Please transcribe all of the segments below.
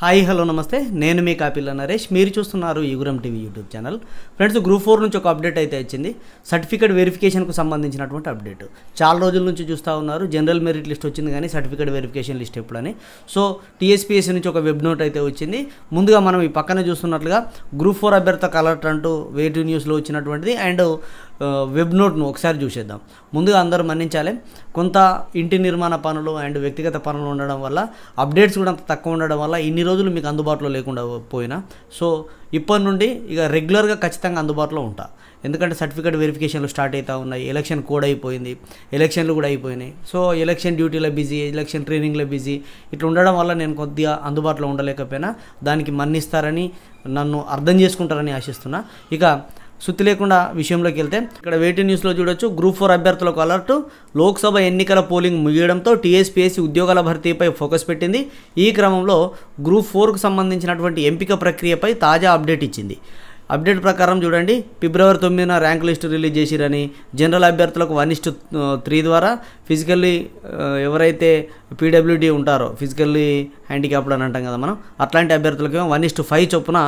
Hi hello నమస్తే, నేను మీ కాపిల్ల నరేష్. మీరు చూస్తున్నారు యుగురం TV YouTube channel. Friends, group 4 నుంచి ఒక అప్డేట్ అయితే వచ్చింది. సర్టిఫికేట్ వెరిఫికేషన్కు సంబంధించినటువంటి అప్డేట్. చాలా రోజుల నుంచి చూస్తూ ఉన్నారు, జనరల్ మెరిట్ లిస్ట్ వచ్చింది కానీ సర్టిఫికేట్ వెరిఫికేషన్ లిస్ట్ ఎప్పుడని. సో టీఎస్పీఎస్సీ నుంచి ఒక వెబ్ నోట్ అయితే వచ్చింది. ముందుగా మనం ఈ పక్కన చూస్తున్నట్లుగా గ్రూప్ 4 అభ్యర్థులకు అలర్ట్ అంటూ వేటు న్యూస్లో వచ్చినటువంటిది అండ్ వెబ్ నోట్ను ఒకసారి చూసేద్దాం. ముందుగా అందరూ మన్నించాలి, కొంత ఇంటి నిర్మాణ పనులు అండ్ వ్యక్తిగత పనులు ఉండడం వల్ల అప్డేట్స్ కూడా అంత తక్కువ ఉండడం వల్ల ఇన్ని రోజులు మీకు అందుబాటులో లేకుండా పోయినా, సో ఇప్పటి నుండి ఇక రెగ్యులర్గా ఖచ్చితంగా అందుబాటులో ఉంటా. ఎందుకంటే సర్టిఫికేట్ వెరిఫికేషన్లు స్టార్ట్ అవుతూ ఉన్నాయి, ఎలక్షన్ కోడ్ అయిపోయింది, ఎలక్షన్లు కూడా అయిపోయినాయి. సో ఎలక్షన్ డ్యూటీలో బిజీ, ఎలక్షన్ ట్రైనింగ్లో బిజీ, ఇట్లా ఉండడం వల్ల నేను కొద్దిగా అందుబాటులో ఉండలేకపోయినా దానికి మన్నిస్తారని, నన్ను అర్థం చేసుకుంటారని ఆశిస్తున్నా. ఇక సుత్తి లేకుండా విషయంలోకి వెళ్తే ఇక్కడ వేటి న్యూస్లో చూడొచ్చు, గ్రూప్ 4 అభ్యర్థులకు అలర్ట్. లోక్సభ ఎన్నికల పోలింగ్ ముగియడంతో టీఎస్పీఎస్సీ ఉద్యోగాల భర్తీపై ఫోకస్ పెట్టింది. ఈ క్రమంలో గ్రూప్ 4కు సంబంధించినటువంటి ఎంపిక ప్రక్రియపై తాజా అప్డేట్ ఇచ్చింది. అప్డేట్ ప్రకారం చూడండి, ఫిబ్రవరి 9న ర్యాంక్ లిస్ట్ రిలీజ్ చేసిరని, జనరల్ అభ్యర్థులకు 1:3 ద్వారా, ఫిజికల్లీ ఎవరైతే పీడబ్ల్యూడీ ఉంటారో, ఫిజికల్లీ హ్యాండిక్యాప్డ్ అని అంటాం కదా మనం, అట్లాంటి అభ్యర్థులకేమో 1:5 చొప్పున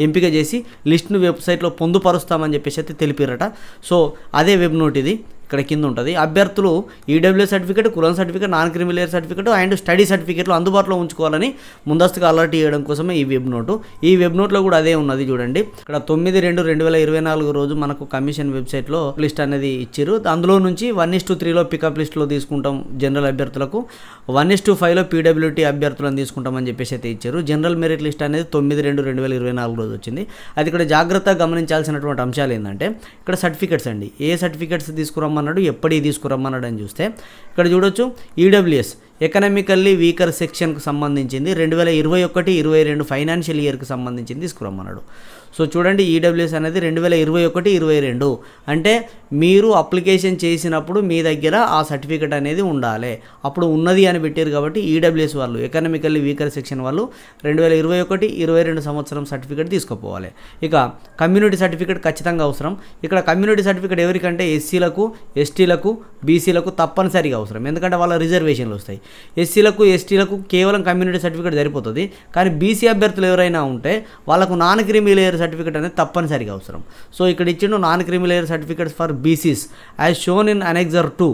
ఎంపిక చేసి లిస్ట్ను వెబ్సైట్లో పొందుపరుస్తామని చెప్పేసి అయితే తెలిపారట. సో అదే వెబ్ నోట్ ఇది, ఇక్కడ కింద ఉంటుంది. అభ్యర్థులు ఈడబ్ల్యూ సర్టిఫికేట్, కులం certificate, non creamy layer certificate and study సర్టిఫికేట్లు అందుబాటులో ఉంచుకోవాలని ముందస్తుగా అలర్ట్ చేయడం కోసమే ఈ వెబ్ నోటు. ఈ వెబ్ నోట్లో కూడా అదే ఉన్నది చూడండి. ఇక్కడ 9/2/2024 రోజు మనకు కమిషన్ వెబ్సైట్లో లిస్ట్ అనేది ఇచ్చారు. అందులో నుంచి 1:3లో పికప్ లిస్ట్లో తీసుకుంటాం జనరల్ అభ్యర్థులకు, 1:5లో పీడబ్ల్యూటీ అభ్యర్థులను తీసుకుంటామని చెప్పేసి అయితే ఇచ్చారు. జనరల్ మెరిట్ లిస్ట్ అనేది 9/2/2024 రోజు వచ్చింది. అది ఇక్కడ జాగ్రత్తగా గమనించాల్సినటువంటి అంశాలు ఏంటంటే, ఇక్కడ సర్టిఫికేట్స్ అండి, ఏ సర్టిఫికేట్స్ తీసుకురమ్మన్నాడు, ఎప్పటికి తీసుకురమ్మన్నాడు అని చూస్తే ఇక్కడ చూడొచ్చు, ఈడబ్ల్యూఎస్ ఎకనామికల్లీ వీకర్ సెక్షన్కు సంబంధించింది 2021-22 ఫైనాన్షియల్ ఇయర్కి సంబంధించింది తీసుకురమ్మన్నాడు. సో చూడండి, ఈడబ్ల్యూఎస్ అనేది 2021-22 అంటే మీరు అప్లికేషన్ చేసినప్పుడు మీ దగ్గర ఆ సర్టిఫికేట్ అనేది ఉండాలి. అప్పుడు ఉన్నది అని పెట్టారు కాబట్టి ఈడబ్ల్యూఎస్ వాళ్ళు, ఎకనామికల్లీ వీకర్ సెక్షన్ వాళ్ళు 2021-22 సంవత్సరం సర్టిఫికేట్ తీసుకుపోవాలి. ఇక కమ్యూనిటీ సర్టిఫికేట్ ఖచ్చితంగా అవసరం. ఇక్కడ కమ్యూనిటీ సర్టిఫికేట్ ఎవరికంటే ఎస్సీలకు, ఎస్టీలకు, బీసీలకు తప్పనిసరిగా అవసరం, ఎందుకంటే వాళ్ళ రిజర్వేషన్లు వస్తాయి. ఎస్సీలకు, ఎస్టీలకు కేవలం కమ్యూనిటీ సర్టిఫికేట్ సరిపోతుంది, కానీ బీసీ అభ్యర్థులు ఎవరైనా ఉంటే వాళ్ళకు నాన్ క్రిమిలేయర్ సర్టిఫికేట్ అనేది తప్పనిసరిగా అవసరం. సో ఇక్కడ ఇచ్చిండు non creamy layer certificates for BCs as shown in annexure 2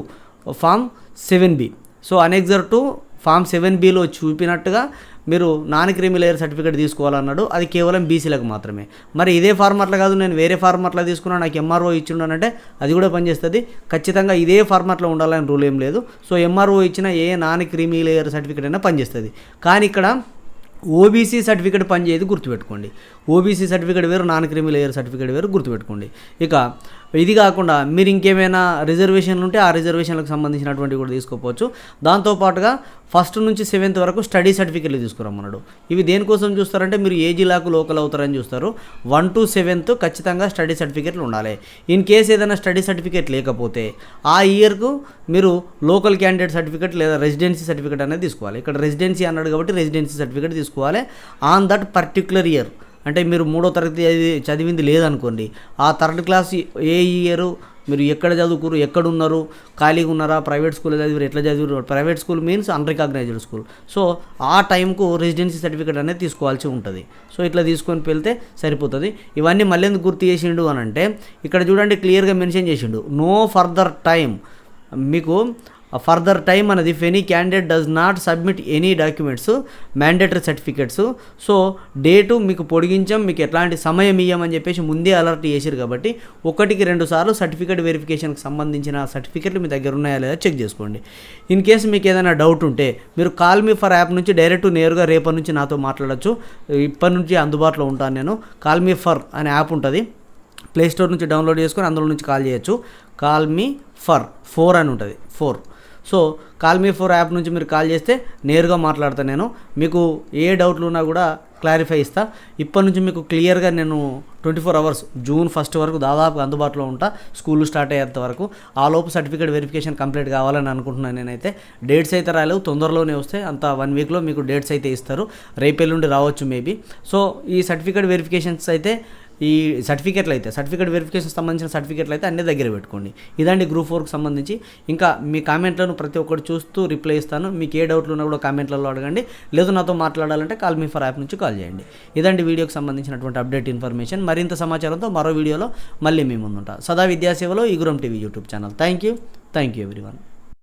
form 7B. So annexure 2 form 7Bలో చూపినట్టుగా మీరు నాన్ క్రిమిలేయర్ సర్టిఫికేట్ తీసుకోవాలన్నాడు. అది కేవలం బీసీలకు మాత్రమే. మరి ఇదే ఫార్మాట్లో కాదు, నేను వేరే ఫార్మాట్లో తీసుకున్నా, నాకు ఎంఆర్ఓ ఇచ్చిండానంటే అది కూడా పనిచేస్తుంది. ఖచ్చితంగా ఇదే ఫార్మాట్లో ఉండాలని రూల్ ఏం లేదు. సో ఎంఆర్ఓ ఇచ్చిన ఏ నాన్ క్రిమిలేయర్ సర్టిఫికేట్ అయినా పనిచేస్తుంది. కానీ ఇక్కడ ఓబీసీ సర్టిఫికేట్ పనిచేయదు, గుర్తుపెట్టుకోండి. ఓబీసీ సర్టిఫికేట్ వేరు, నాన్ క్రిమిలేయర్ సర్టిఫికేట్ వేరు, గుర్తుపెట్టుకోండి. ఇక ఇది కాకుండా మీరు ఇంకేమైనా రిజర్వేషన్లు ఉంటే ఆ రిజర్వేషన్లకు సంబంధించినటువంటివి కూడా తీసుకోవచ్చు. దాంతోపాటుగా 1st నుంచి 7th వరకు స్టడీ సర్టిఫికేట్లు తీసుకురమ్మన్నాడు. ఇవి దేనికోసం చూస్తారంటే, మీరు ఏ జిల్లాకు లోకల్ అవుతారని చూస్తారు. 1 to 7th ఖచ్చితంగా స్టడీ సర్టిఫికేట్లు ఉండాలి. ఇన్ కేసు ఏదైనా స్టడీ సర్టిఫికేట్ లేకపోతే ఆ ఇయర్కు మీరు లోకల్ క్యాండిడేట్ సర్టిఫికేట్ లేదా రెసిడెన్సీ సర్టిఫికేట్ అనేది తీసుకోవాలి. ఇక్కడ రెసిడెన్సీ అన్నాడు కాబట్టి రెసిడెన్సీ సర్టిఫికేట్ తీసుకోవాలి ఆన్ దట్ పర్టిక్యులర్ ఇయర్. అంటే మీరు 3వ తరగతి చదివింది లేదనుకోండి, ఆ 3rd క్లాస్ ఏ ఇయరు, మీరు ఎక్కడ చదువుకురు, ఎక్కడున్నారు, ఖాళీగా ఉన్నారా, ప్రైవేట్ స్కూల్ చదివారు, ఎట్లా చదివారు, private school means unrecognised school. So ఆ టైంకు రెసిడెన్సీ సర్టిఫికేట్ అనేది తీసుకోవాల్సి ఉంటుంది. సో ఇట్లా తీసుకొని వెళ్తే సరిపోతుంది. ఇవన్నీ మళ్ళీ ఎందుకు గుర్తు చేసిండు అని అంటే, ఇక్కడ చూడండి క్లియర్గా మెన్షన్ చేసిండు, నో ఫర్దర్ టైం. మీకు ఫర్దర్ టైం అనేది if any candidate does not submit any documents mandatory certificates. So date మీకు పొడిగించాం, మీకు ఎట్లాంటి సమయం ఇవ్వమని చెప్పేసి ముందే అలర్ట్ చేశారు కాబట్టి 1-2 సార్లు సర్టిఫికేట్ వెరిఫికేషన్కి సంబంధించిన సర్టిఫికేట్లు మీ దగ్గర ఉన్నాయా లేదా చెక్ చేసుకోండి. ఇన్ కేసు మీకు ఏదైనా డౌట్ ఉంటే మీరు కాల్ మీ ఫర్ యాప్ నుంచి డైరెక్ట్ నేరుగా రేపటి నుంచి నాతో మాట్లాడచ్చు. ఇప్పటి నుంచి అందుబాటులో ఉంటాను నేను. కాల్ మీ ఫర్ అనే యాప్ ఉంటుంది, ప్లేస్టోర్ నుంచి డౌన్లోడ్ చేసుకొని అందులో నుంచి కాల్ చేయొచ్చు. కాల్ మీ ఫర్ 4 అని ఉంటుంది, 4. So call me for app నుంచి మీరు కాల్ చేస్తే నేరుగా మాట్లాడతాను నేను. మీకు ఏ డౌట్లు ఉన్నా కూడా క్లారిఫై ఇస్తా. ఇప్పటి నుంచి మీకు క్లియర్గా నేను 24 hours June 1st వరకు దాదాపు అందుబాటులో ఉంటా, స్కూల్ స్టార్ట్ అయ్యేంత వరకు. ఆ లోపు సర్టిఫికేట్ వెరిఫికేషన్ కంప్లీట్ కావాలని అనుకుంటున్నాను నేనైతే. డేట్స్ అయితే రాలేవు, తొందరలోనే వస్తాయి. అంత 1 వీక్లో మీకు డేట్స్ అయితే ఇస్తారు. రేపెల్లుండి రావచ్చు మేబీ. సో ఈ సర్టిఫికేట్ వెరిఫికేషన్స్ అయితే ఈ సర్టిఫికేట్ వెరిఫికేషన్ సంబంధించిన సర్టిఫికేట్లు అయితే అన్ని దగ్గర పెట్టుకోండి. ఇదండి గ్రూప్ 4కి సంబంధించి. ఇంకా మీ కామెంట్లను ప్రతి ఒక్కటి చూస్తూ రిప్లై ఇస్తాను. మీకు ఏ డౌట్లు ఉన్నా కూడా కామెంట్లలో అడగండి, లేదు నాతో మాట్లాడాలంటే కాల్ మీ ఫర్ యాప్ నుంచి కాల్ చేయండి. ఇదండి వీడియోకి సంబంధించినటువంటి అప్డేట్ ఇన్ఫర్మేషన్. మరింత సమాచారంతో మరో వీడియోలో మళ్ళీ మీ ముందుంటా. సదా విద్యాసేవలో ఈగురం TV YouTube channel. Thank you everyone.